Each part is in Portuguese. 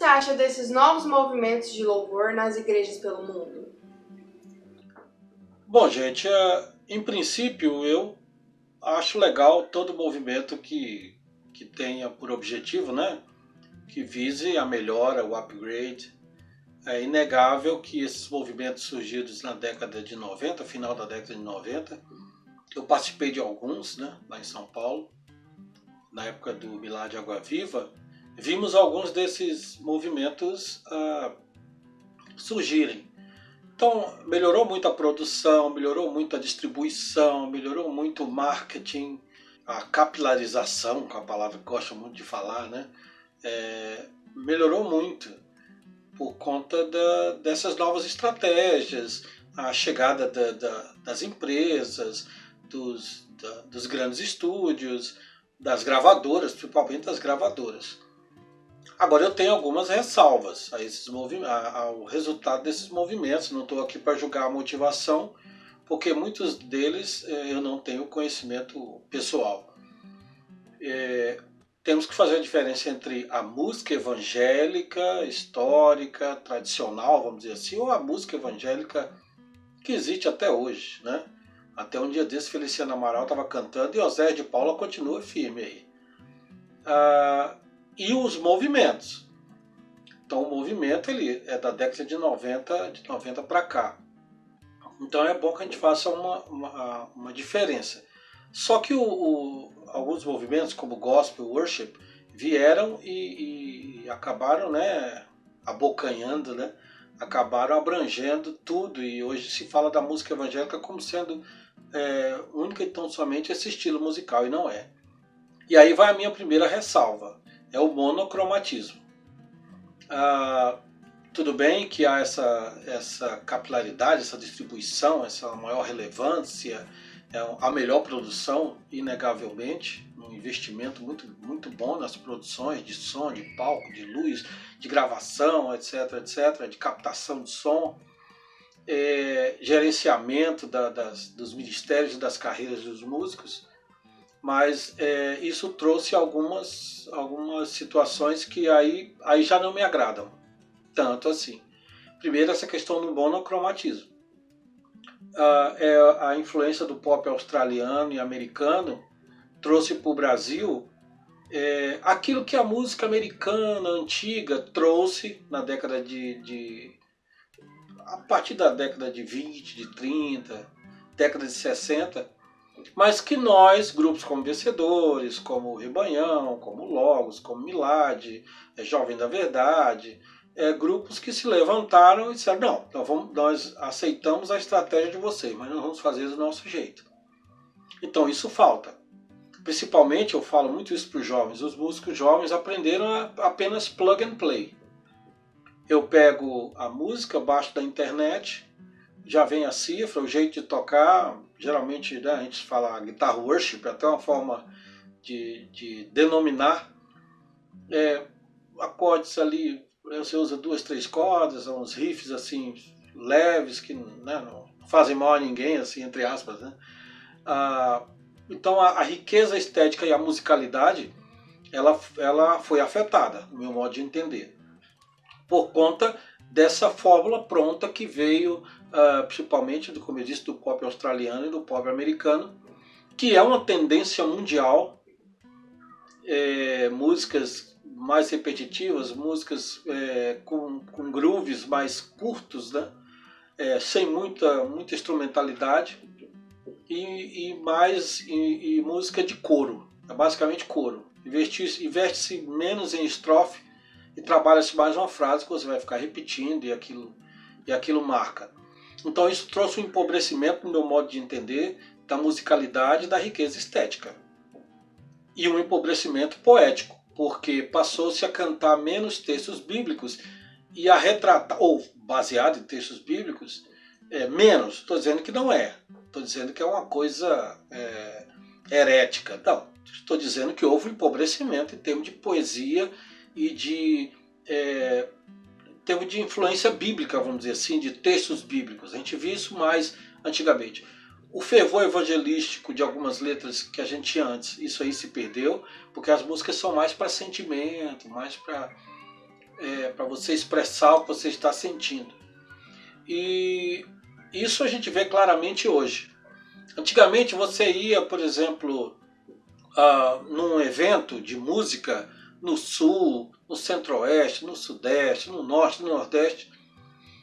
acha desses novos movimentos de louvor nas igrejas pelo mundo? Bom, gente, em princípio eu acho legal todo movimento que tenha por objetivo, né, que vise a melhora, o upgrade. É inegável que esses movimentos surgidos na década de 90, final da década de 90, eu participei de alguns, né, lá em São Paulo, na época do Milagre de Água Viva, vimos alguns desses movimentos surgirem. Então, melhorou muito a produção, melhorou muito a distribuição, melhorou muito o marketing, a capilarização, que é uma palavra que eu gosto muito de falar, né? Melhorou muito por conta dessas novas estratégias, a chegada das empresas, dos grandes estúdios, das gravadoras, principalmente das gravadoras. Agora eu tenho algumas ressalvas ao resultado desses movimentos, não estou aqui para julgar a motivação, porque muitos deles eu não tenho conhecimento pessoal. Temos que fazer a diferença entre a música evangélica, histórica, tradicional, vamos dizer assim, ou a música evangélica que existe até hoje, né? Até um dia desse, Feliciano Amaral estava cantando e Osés de Paula continua firme aí. E os movimentos. Então o movimento ele é da década de 90 para cá. Então é bom que a gente faça uma diferença. Só que alguns movimentos, como Gospel Worship, vieram e acabaram, né, abocanhando, né, acabaram abrangendo tudo. E hoje se fala da música evangélica como sendo única e tão somente esse estilo musical, e não é. E aí vai a minha primeira ressalva, é o monocromatismo. Tudo bem que há essa capilaridade, essa distribuição, essa maior relevância, a melhor produção, inegavelmente, um investimento muito, muito bom nas produções de som, de palco, de luz, de gravação, etc., etc., de captação de som, gerenciamento dos ministérios e das carreiras dos músicos, mas isso trouxe algumas situações que aí já não me agradam tanto assim. Primeiro, essa questão do monocromatismo. A influência do pop australiano e americano trouxe para o Brasil aquilo que a música americana antiga trouxe na década a partir da década de 20, de 30, década de 60, mas que nós, grupos como Vencedores, como Rebanhão, como Logos, como Milad, Jovem da Verdade, grupos que se levantaram e disseram, não, nós aceitamos a estratégia de vocês, mas nós vamos fazer do nosso jeito. Então isso falta. Principalmente, eu falo muito isso para os jovens, os músicos jovens aprenderam apenas plug and play. Eu pego a música, baixo da internet, já vem a cifra, o jeito de tocar, geralmente, né, a gente fala guitar worship, até uma forma de denominar, acordes ali, você usa 2, 3 cordas, uns riffs assim leves que, né, não fazem mal a ninguém, assim, entre aspas, né? Então a riqueza estética e a musicalidade ela foi afetada, no meu modo de entender, por conta dessa fórmula pronta que veio principalmente, como eu disse, do pop australiano e do pop americano, que é uma tendência mundial. Músicas mais repetitivas, músicas com grooves mais curtos, né? Sem muita instrumentalidade, e música de coro, basicamente coro. Investe-se menos em estrofe e trabalha-se mais uma frase que você vai ficar repetindo e aquilo marca. Então isso trouxe um empobrecimento, no meu modo de entender, da musicalidade e da riqueza estética. E um empobrecimento poético, porque passou-se a cantar menos textos bíblicos e a retratar, ou baseado em textos bíblicos, menos. Estou dizendo que não é. Estou dizendo que é uma coisa herética. Não. Estou dizendo que houve um empobrecimento em termos de poesia e em termos de influência bíblica, vamos dizer assim, de textos bíblicos. A gente viu isso mais antigamente. O fervor evangelístico de algumas letras que a gente tinha antes, isso aí se perdeu, porque as músicas são mais para sentimento, mais para para você expressar o que você está sentindo. E isso a gente vê claramente hoje. Antigamente você ia, por exemplo, num evento de música no sul, no centro-oeste, no sudeste, no norte, no nordeste,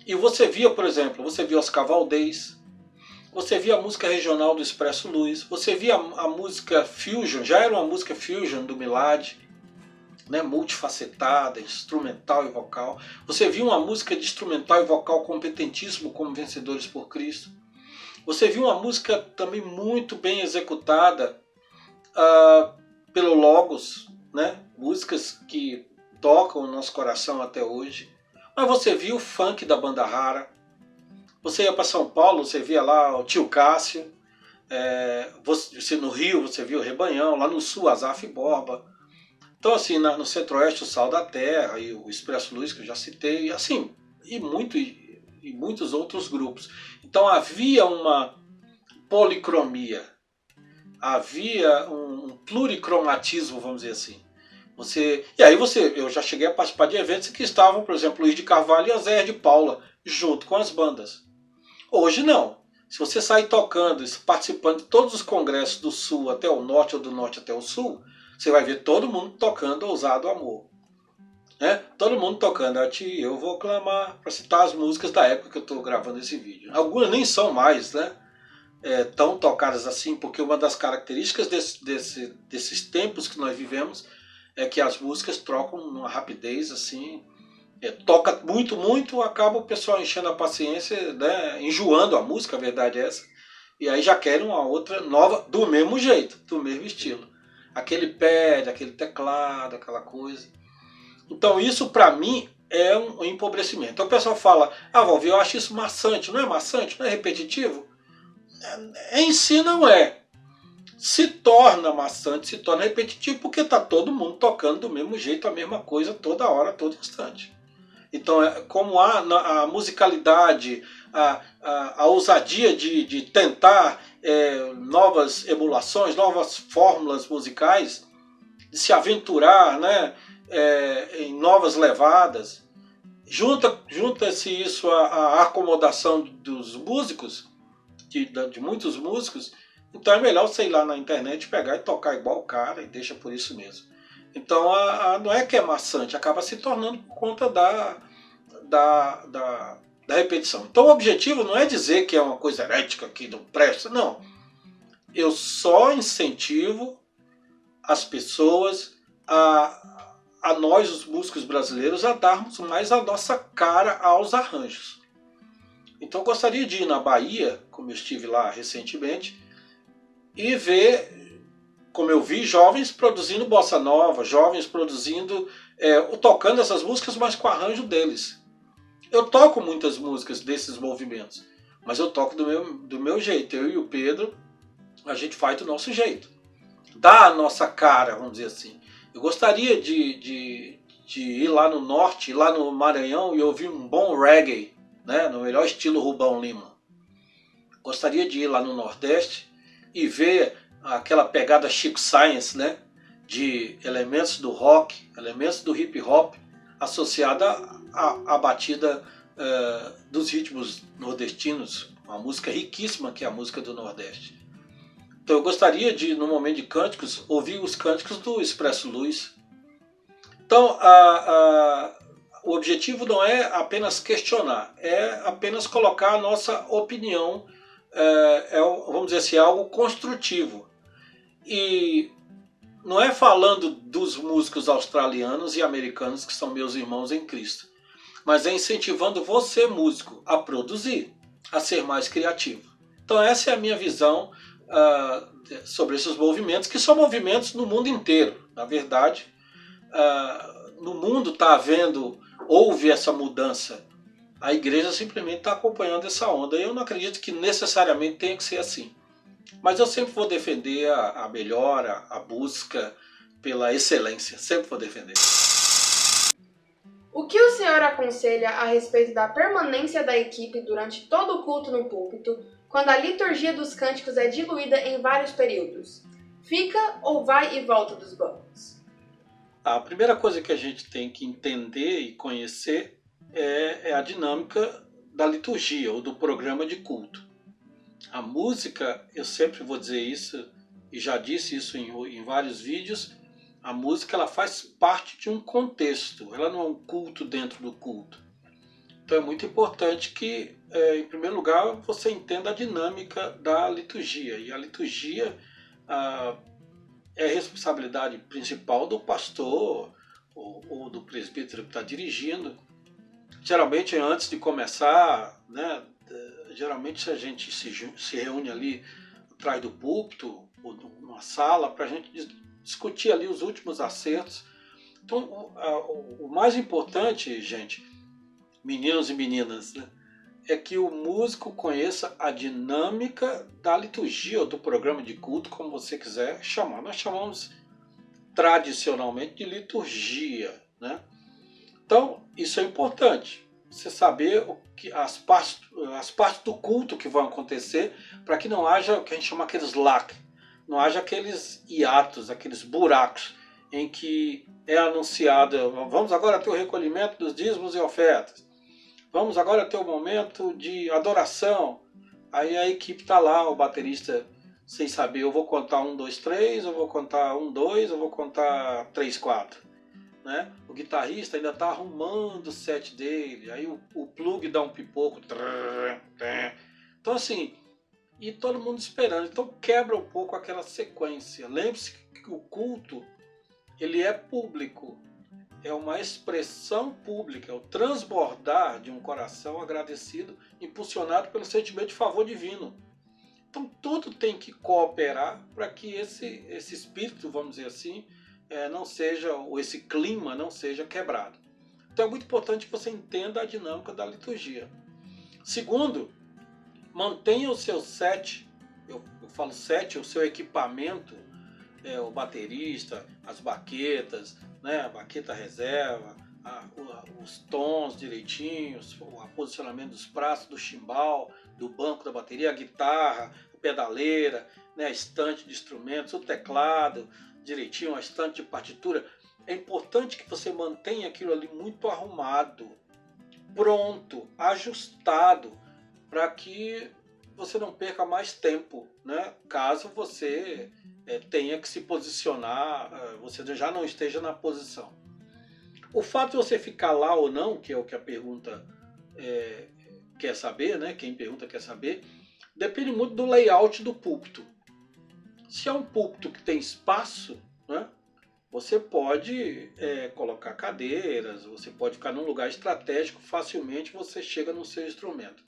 e você via, por exemplo, você via Oscar Valdez, você via a música regional do Expresso Luz, você via a música fusion, já era uma música fusion do Milad, né, multifacetada, instrumental e vocal. Você via uma música de instrumental e vocal competentíssimo como Vencedores por Cristo. Você viu uma música também muito bem executada pelo Logos, né? Músicas que tocam o nosso coração até hoje. Mas você viu o funk da Banda Rara. Você ia para São Paulo, você via lá o Tio Cássio. Você, no Rio você viu o Rebanhão, lá no Sul Azaf Borba. Então assim, no Centro-Oeste o Sal da Terra e o Expresso Luz que eu já citei, assim, e muitos outros grupos. Então havia uma policromia, havia um pluricromatismo, vamos dizer assim. Eu já cheguei a participar de eventos que estavam, por exemplo, Luiz de Carvalho e a Zé de Paula, junto com as bandas. Hoje não. Se você sair tocando, participando de todos os congressos do Sul até o Norte ou do Norte até o Sul, você vai ver todo mundo tocando Ousado Amor. Né? Todo mundo tocando A Ti Eu Vou Clamar, para citar as músicas da época que eu estou gravando esse vídeo. Algumas nem são mais, né? Tão tocadas assim, porque uma das características desses tempos que nós vivemos é que as músicas trocam numa rapidez assim, toca muito, muito, acaba o pessoal enchendo a paciência, né, enjoando a música, a verdade é essa, e aí já querem uma outra nova, do mesmo jeito, do mesmo estilo. Aquele pad, aquele teclado, aquela coisa. Então isso para mim é um empobrecimento. Então o pessoal fala, Valvi, eu acho isso maçante. Não é maçante? Não é repetitivo? Em si não é. Se torna maçante, se torna repetitivo, porque está todo mundo tocando do mesmo jeito, a mesma coisa, toda hora, todo instante. Então, como há a musicalidade, a ousadia de tentar novas emulações, novas fórmulas musicais, de se aventurar, né, em novas levadas, junta-se isso à acomodação dos músicos, de muitos músicos. Então é melhor você ir lá na internet, pegar e tocar igual o cara e deixa por isso mesmo. Então não é que é maçante, acaba se tornando por conta da repetição. Então o objetivo não é dizer que é uma coisa herética que não presta, não. Eu só incentivo as pessoas, a nós, os músicos brasileiros, a darmos mais a nossa cara aos arranjos. Então eu gostaria de ir na Bahia, como eu estive lá recentemente, e ver, como eu vi, jovens produzindo bossa nova, jovens produzindo, tocando essas músicas, mas com o arranjo deles. Eu toco muitas músicas desses movimentos, mas eu toco do meu jeito. Eu e o Pedro, a gente faz do nosso jeito. Dá a nossa cara, vamos dizer assim. Eu gostaria de ir lá no norte, lá no Maranhão, e ouvir um bom reggae, né, no melhor estilo Rubão Lima. Gostaria de ir lá no Nordeste e ver aquela pegada Chico Science, né, de elementos do rock, elementos do hip hop, associada à batida dos ritmos nordestinos, uma música riquíssima que é a música do Nordeste. Então eu gostaria de, no momento de cânticos, ouvir os cânticos do Expresso Luz. Então o objetivo não é apenas questionar, é apenas colocar a nossa opinião, vamos dizer assim, algo construtivo. E não é falando dos músicos australianos e americanos que são meus irmãos em Cristo, mas é incentivando você, músico, a produzir, a ser mais criativo. Então essa é a minha visão sobre esses movimentos, que são movimentos no mundo inteiro. Na verdade, no mundo houve essa mudança. A igreja simplesmente está acompanhando essa onda. Eu não acredito que necessariamente tenha que ser assim. Mas eu sempre vou defender a melhora, a busca pela excelência. Sempre vou defender. O que o senhor aconselha a respeito da permanência da equipe durante todo o culto no púlpito, quando a liturgia dos cânticos é diluída em vários períodos? Fica ou vai e volta dos bancos? A primeira coisa que a gente tem que entender e conhecer é a dinâmica da liturgia ou do programa de culto. A música, eu sempre vou dizer isso, e já disse isso em vários vídeos, a música ela faz parte de um contexto, ela não é um culto dentro do culto. Então é muito importante que, em primeiro lugar, você entenda a dinâmica da liturgia. E a liturgia é a responsabilidade principal do pastor ou do presbítero que está dirigindo. Geralmente, antes de começar, né, geralmente a gente se reúne ali atrás do púlpito ou numa sala para a gente discutir ali os últimos acertos. Então, o mais importante, gente, meninos e meninas, né, é que o músico conheça a dinâmica da liturgia ou do programa de culto, como você quiser chamar. Nós chamamos tradicionalmente de liturgia, né? Então, isso é importante. Você saber as partes do culto que vão acontecer, para que não haja o que a gente chama aqueles slack, não haja aqueles hiatos, aqueles buracos em que é anunciado, vamos agora ter o recolhimento dos dízimos e ofertas, vamos agora ter o momento de adoração. Aí a equipe está lá, o baterista sem saber, eu vou contar 1, 2, 3, eu vou contar 1, 2, eu vou contar 3, 4. Né? O guitarrista ainda está arrumando o set dele, aí o plug dá um pipoco. Então assim, e todo mundo esperando. Então quebra um pouco aquela sequência. Lembre-se que o culto ele é público. É uma expressão pública, é o transbordar de um coração agradecido, impulsionado pelo sentimento de favor divino. Então tudo tem que cooperar para que esse espírito, vamos dizer assim, não seja, ou esse clima não seja quebrado. Então é muito importante que você entenda a dinâmica da liturgia. Segundo, mantenha o seu set, eu falo set, o seu equipamento, o baterista, as baquetas, né, a baqueta reserva, os tons direitinhos, o posicionamento dos pratos, do chimbal, do banco da bateria, a guitarra, a pedaleira, né, a estante de instrumentos, o teclado direitinho, a estante de partitura. É importante que você mantenha aquilo ali muito arrumado, pronto, ajustado, para que você não perca mais tempo, né? Caso você tenha que se posicionar, você já não esteja na posição. O fato de você ficar lá ou não, que é o que a pergunta quer saber, né? Quem pergunta quer saber, depende muito do layout do púlpito. Se é um púlpito que tem espaço, né, você pode colocar cadeiras, você pode ficar num lugar estratégico, facilmente você chega no seu instrumento.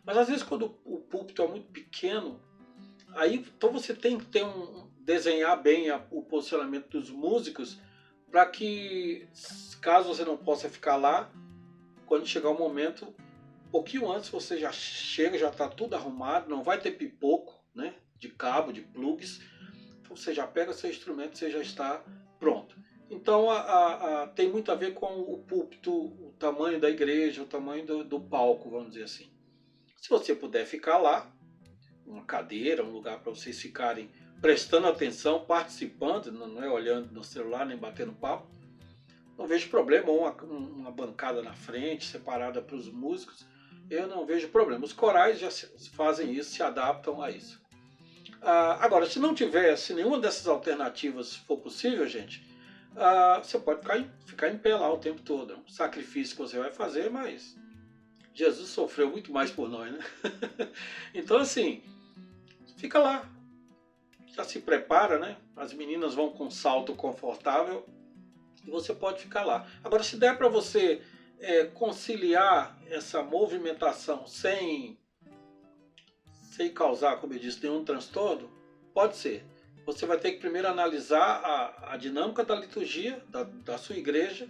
Mas às vezes quando o púlpito é muito pequeno, aí então você tem que desenhar bem o posicionamento dos músicos para que, caso você não possa ficar lá, quando chegar o momento, um pouquinho antes você já chega, já está tudo arrumado, não vai ter pipoco, né, de cabo, de plugs. Então você já pega seu instrumento, você já está pronto. Então tem muito a ver com o púlpito, o tamanho da igreja, o tamanho do palco, vamos dizer assim. Se você puder ficar lá, uma cadeira, um lugar para vocês ficarem prestando atenção, participando, não é olhando no celular nem batendo papo, não vejo problema. Uma bancada na frente, separada para os músicos, eu não vejo problema. Os corais já fazem isso, se adaptam a isso. Agora, se não tiver, se nenhuma dessas alternativas for possível, gente, você pode ficar em pé lá o tempo todo. É um sacrifício que você vai fazer, mas Jesus sofreu muito mais por nós, né? Então, assim, fica lá. Já se prepara, né? As meninas vão com salto confortável e você pode ficar lá. Agora, se der para você conciliar essa movimentação sem causar, como eu disse, nenhum transtorno, pode ser. Você vai ter que primeiro analisar a dinâmica da liturgia da sua igreja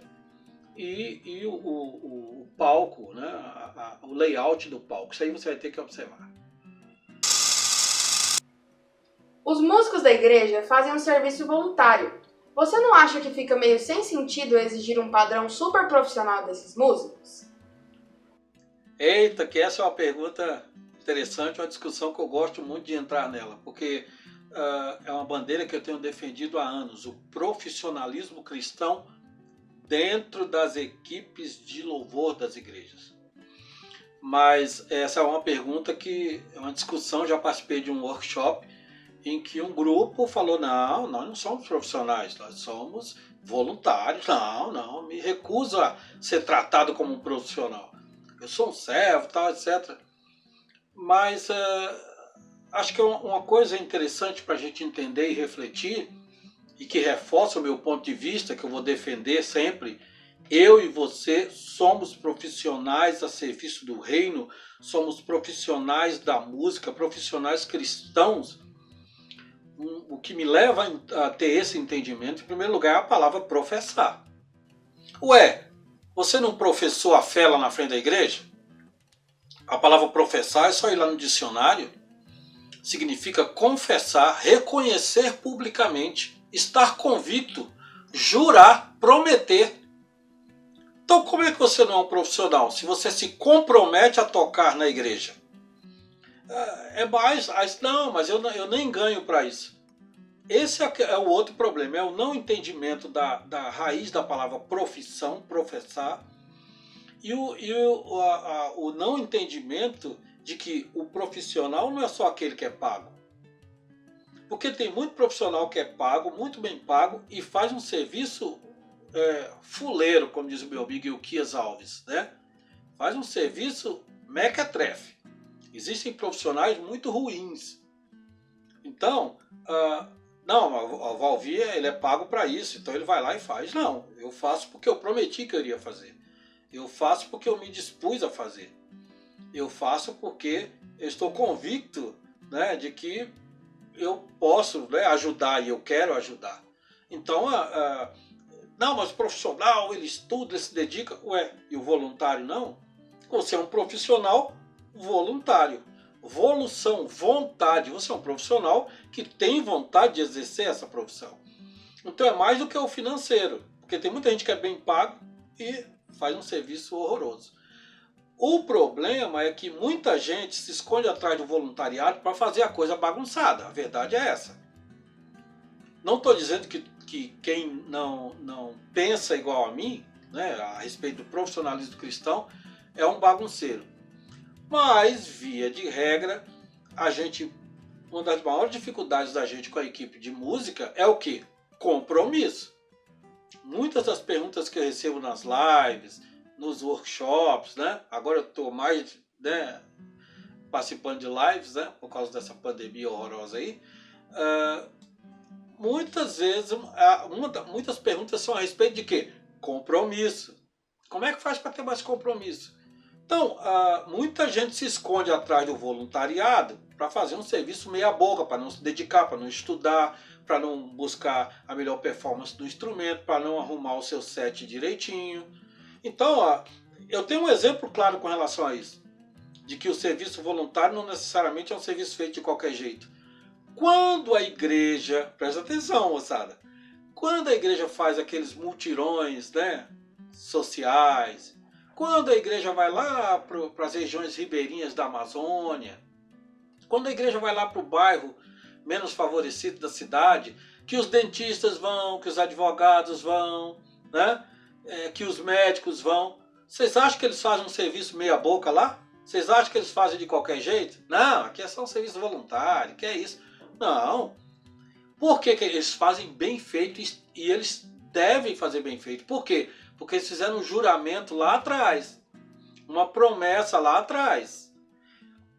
e o palco, né? O layout do palco. Isso aí você vai ter que observar. Os músicos da igreja fazem um serviço voluntário. Você não acha que fica meio sem sentido exigir um padrão super profissional desses músicos? Eita, que essa é uma pergunta interessante, uma discussão que eu gosto muito de entrar nela, porque é uma bandeira que eu tenho defendido há anos, o profissionalismo cristão dentro das equipes de louvor das igrejas. Mas essa é uma pergunta que é uma discussão. Já participei de um workshop em que um grupo falou: não, nós não somos profissionais, nós somos voluntários. Não, me recuso a ser tratado como um profissional. Eu sou um servo, tal, etc. Mas acho que uma coisa interessante para a gente entender e refletir, e que reforça o meu ponto de vista, que eu vou defender sempre: eu e você somos profissionais a serviço do reino, somos profissionais da música, profissionais cristãos. O que me leva a ter esse entendimento, em primeiro lugar, é a palavra professar. Ué, você não professou a fé lá na frente da igreja? A palavra professar é só ir lá no dicionário. Significa confessar, reconhecer publicamente, estar convicto, jurar, prometer. Então, como é que você não é um profissional se você se compromete a tocar na igreja? Não, mas eu nem ganho para isso. Esse é o outro problema, é o não entendimento da raiz da palavra profissão, professar, e o não entendimento de que o profissional não é só aquele que é pago. Porque tem muito profissional que é pago, muito bem pago, e faz um serviço fuleiro, como diz o meu amigo Ilquias Alves, né? Faz um serviço mequetrefe. Existem profissionais muito ruins. Então, não, o Valvir, ele é pago para isso, então ele vai lá e faz. Não, eu faço porque eu prometi que eu iria fazer. Eu faço porque eu me dispus a fazer. Eu faço porque eu estou convicto, né, de que eu posso, né, ajudar e eu quero ajudar. Então, não, mas o profissional, ele estuda, ele se dedica. Ué, e o voluntário não? Você é um profissional voluntário. Volução, vontade. Você é um profissional que tem vontade de exercer essa profissão. Então é mais do que o financeiro. Porque tem muita gente que é bem pago e faz um serviço horroroso. O problema é que muita gente se esconde atrás do voluntariado para fazer a coisa bagunçada. A verdade é essa. Não estou dizendo que quem não pensa igual a mim, né, a respeito do profissionalismo cristão, é um bagunceiro. Mas, via de regra, uma das maiores dificuldades da gente com a equipe de música é o quê? Compromisso. Muitas das perguntas que eu recebo nas lives, nos workshops, né? Agora eu estou mais, né, participando de lives, né, por causa dessa pandemia horrorosa aí. Muitas vezes, muitas perguntas são a respeito de quê? Compromisso. Como é que faz para ter mais compromisso? Então, muita gente se esconde atrás do voluntariado para fazer um serviço meia boca, para não se dedicar, para não estudar, para não buscar a melhor performance do instrumento, para não arrumar o seu set direitinho. Então, eu tenho um exemplo claro com relação a isso, de que o serviço voluntário não necessariamente é um serviço feito de qualquer jeito. Quando a igreja, presta atenção, moçada, quando a igreja faz aqueles mutirões, né, sociais, quando a igreja vai lá para as regiões ribeirinhas da Amazônia, quando a igreja vai lá para o bairro menos favorecido da cidade, que os dentistas vão, que os advogados vão, né, que os médicos vão, vocês acham que eles fazem um serviço meia boca lá? Vocês acham que eles fazem de qualquer jeito? Não, aqui é só um serviço voluntário, que é isso? Não. Por que eles fazem bem feito e eles devem fazer bem feito? Por quê? Porque eles fizeram um juramento lá atrás, uma promessa lá atrás.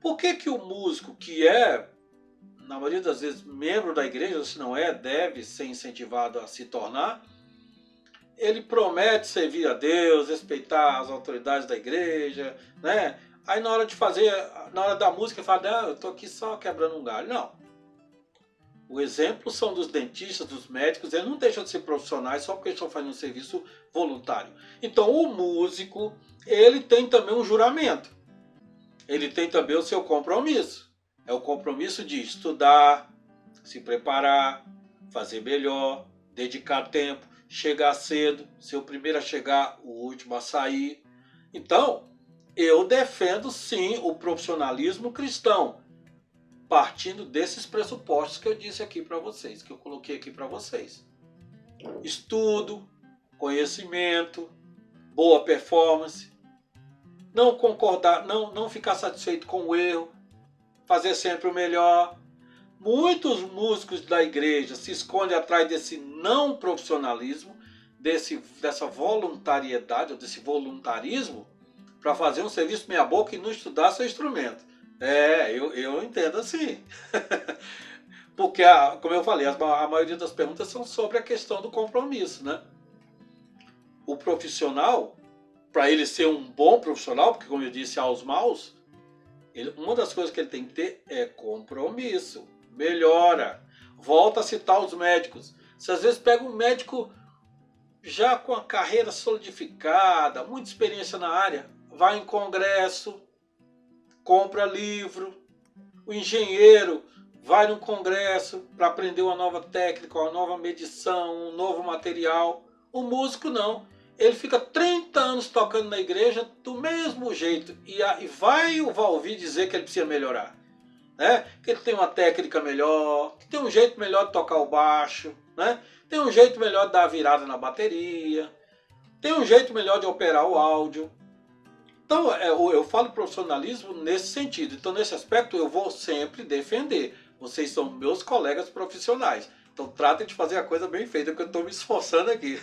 Por que o músico que é, na maioria das vezes, membro da igreja, ou se não é, deve ser incentivado a se tornar, ele promete servir a Deus, respeitar as autoridades da igreja, né? Aí na hora de fazer, na hora da música, ele fala, não, eu estou aqui só quebrando um galho. Não. O exemplo são dos dentistas, dos médicos, eles não deixam de ser profissionais só porque eles estão fazendo um serviço voluntário. Então o músico, ele tem também um juramento. Ele tem também o seu compromisso. É o compromisso de estudar, se preparar, fazer melhor, dedicar tempo, chegar cedo, ser o primeiro a chegar, o último a sair. Então, eu defendo sim o profissionalismo cristão, partindo desses pressupostos que eu disse aqui para vocês, que eu coloquei aqui para vocês. Estudo, conhecimento, boa performance, não concordar, não ficar satisfeito com o erro, fazer sempre o melhor. Muitos músicos da igreja se escondem atrás desse não profissionalismo, dessa voluntariedade, ou desse voluntarismo, para fazer um serviço meia boca e não estudar seu instrumento. Eu entendo assim. Porque, como eu falei, a maioria das perguntas são sobre a questão do compromisso, né? O profissional, para ele ser um bom profissional, porque como eu disse, há os maus, uma das coisas que ele tem que ter é compromisso. Melhora. Volta a citar os médicos. Você às vezes pega um médico já com a carreira solidificada, muita experiência na área, vai em congresso, compra livro. O engenheiro vai num congresso para aprender uma nova técnica, uma nova medição, um novo material. O músico não. Ele fica 30 anos tocando na igreja do mesmo jeito. E vai ouvir dizer que ele precisa melhorar. Né? Que ele tem uma técnica melhor, que tem um jeito melhor de tocar o baixo, né? Tem um jeito melhor de dar a virada na bateria, tem um jeito melhor de operar o áudio. Então eu falo profissionalismo nesse sentido. Então nesse aspecto eu vou sempre defender. Vocês são meus colegas profissionais. Então tratem de fazer a coisa bem feita, porque eu estou me esforçando aqui.